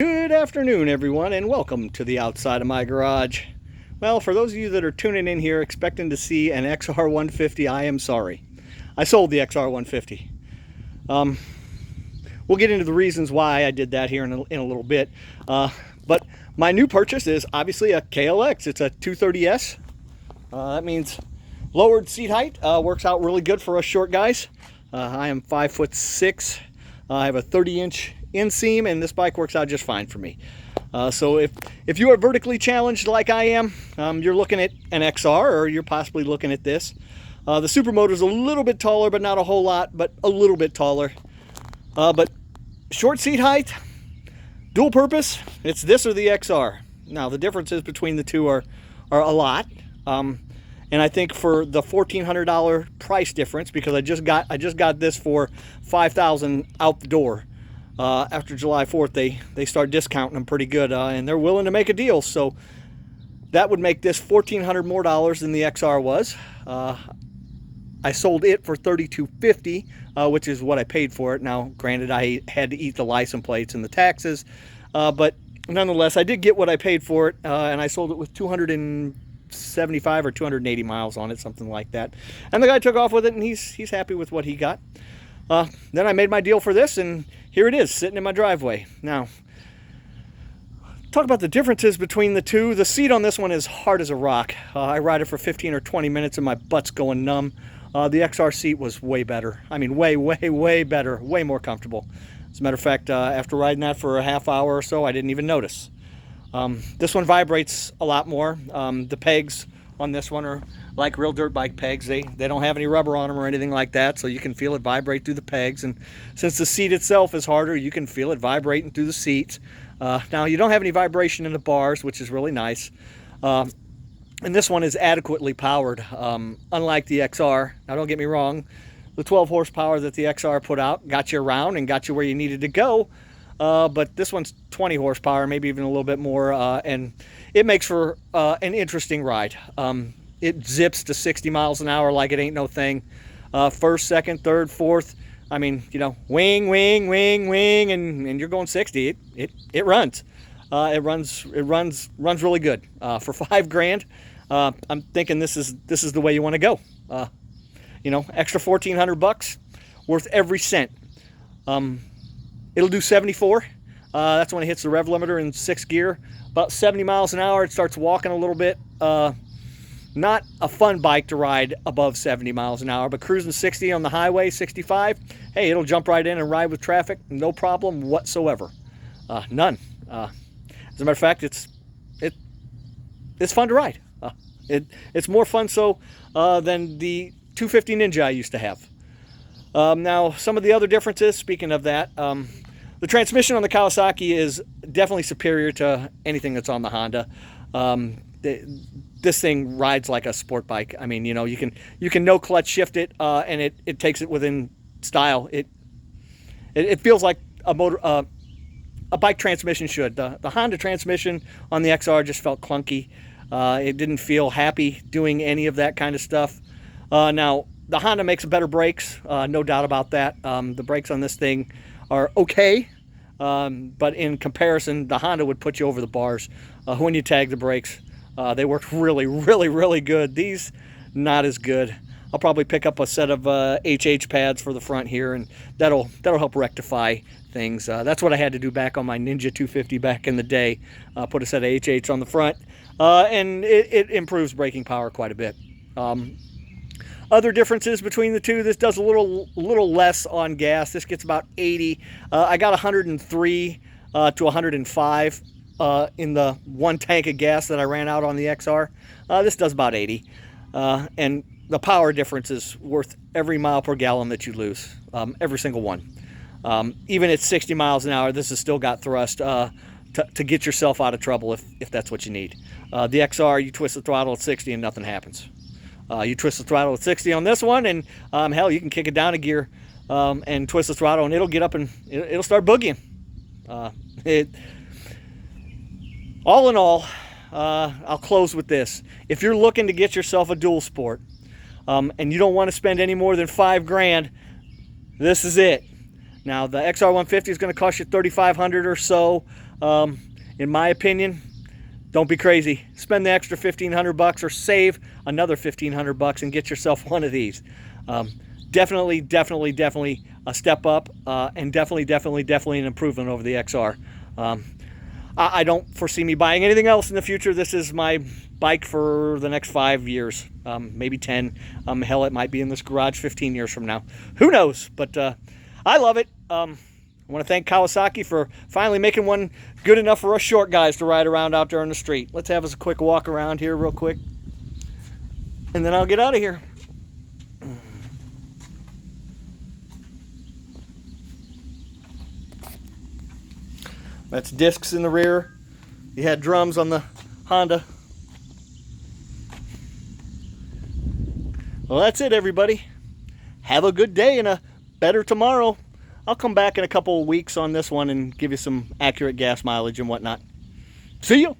Good afternoon, everyone, and welcome to the outside of my garage. Well, for those of you that are tuning in here expecting to see an XR150, I am sorry. I sold the XR150. We'll get into the reasons why I did that here in a little bit. But my new purchase is obviously a KLX. It's a 230S. That means lowered seat height. Works out really good for us short guys. I am 5'6". I have a 30-inch inseam, and this bike works out just fine for me. So if you are vertically challenged like I am, you're looking at an XR, or you're possibly looking at this. The Supermoto is a little bit taller, but not a whole lot, but a little bit taller. But short seat height, dual purpose, it's this or the XR. Now the differences between the two are a lot. And I think for the $1,400 price difference, because I just got this for $5,000 out the door. After July 4th, they start discounting them pretty good, and they're willing to make a deal. So that would make this $1,400 more than the XR was. I sold it for $3,250, which is what I paid for it. Now, granted, I had to eat the license plates and the taxes, but nonetheless, I did get what I paid for it, and I sold it with 275 or 280 miles on it, something like that. And the guy took off with it, and he's happy with what he got. Then I made my deal for this, and here it is, sitting in my driveway. Now, talk about the differences between the two. The seat on this one is hard as a rock. I ride it for 15 or 20 minutes, and my butt's going numb. The XR seat was way better. I mean, way better, way more comfortable. As a matter of fact, after riding that for a half hour or so, I didn't even notice. This one vibrates a lot more. The pegs on this one are like real dirt bike pegs. They don't have any rubber on them or anything like that, so you can feel it vibrate through the pegs. And since the seat itself is harder, you can feel it vibrating through the seats. Now, you don't have any vibration in the bars, which is really nice. And this one is adequately powered, unlike the XR. Now, don't get me wrong, the 12 horsepower that the XR put out got you around and got you where you needed to go. But this one's 20 horsepower, maybe even a little bit more, and it makes for an interesting ride. It zips to 60 miles an hour like it ain't no thing. First, second, third, fourth, I mean, you know, wing, and you're going 60. It runs. It runs really good. For $5,000, I'm thinking this is the way you want to go. You know, extra $1,400, worth every cent. It'll do 74. That's when it hits the rev limiter in 6th gear. About 70 miles an hour, it starts walking a little bit. Not a fun bike to ride above 70 miles an hour, but cruising 60 on the highway, 65, hey, it'll jump right in and ride with traffic, no problem whatsoever. None. As a matter of fact, it's fun to ride. It's more fun than the 250 Ninja I used to have. Now, some of the other differences, speaking of that, the transmission on the Kawasaki is definitely superior to anything that's on the Honda. This thing rides like a sport bike. I mean, you know, you can no clutch shift it, and it takes it within style. It feels like a bike transmission should. The Honda transmission on the XR just felt clunky. It didn't feel happy doing any of that kind of stuff. Now, the Honda makes better brakes, no doubt about that. The brakes on this thing are okay, but in comparison, the Honda would put you over the bars when you tag the brakes. They worked really good. These, not as good. I'll probably pick up a set of HH pads for the front here, and that'll help rectify things. That's what I had to do back on my Ninja 250 back in the day. Put a set of HH on the front, and it improves braking power quite a bit. Other differences between the two, this does a little less on gas. This gets about 80. I got 103 to 105 in the one tank of gas that I ran out on the XR. This does about 80. And the power difference is worth every mile per gallon that you lose, every single one. Even at 60 miles an hour, this has still got thrust to get yourself out of trouble if that's what you need. The XR, you twist the throttle at 60 and nothing happens. You twist the throttle at 60 on this one, and hell, you can kick it down a gear and twist the throttle, and it'll get up and it'll start boogieing. All in all, I'll close with this. If you're looking to get yourself a dual sport, and you don't want to spend any more than $5,000, this is it. Now, the XR150 is going to cost you $3,500 or so. In my opinion, don't be crazy. Spend the extra $1,500 or save another $1,500 and get yourself one of these. Definitely a step up, and definitely an improvement over the XR. I don't foresee me buying anything else in the future. This is my bike for the next 5 years, maybe 10. Hell, it might be in this garage 15 years from now. Who knows? But I love it. I want to thank Kawasaki for finally making one good enough for us short guys to ride around out there on the street. Let's have us a quick walk around here real quick, and then I'll get out of here. That's discs in the rear. You had drums on the Honda. Well, that's it, everybody. Have a good day and a better tomorrow. I'll come back in a couple of weeks on this one and give you some accurate gas mileage and whatnot. See you.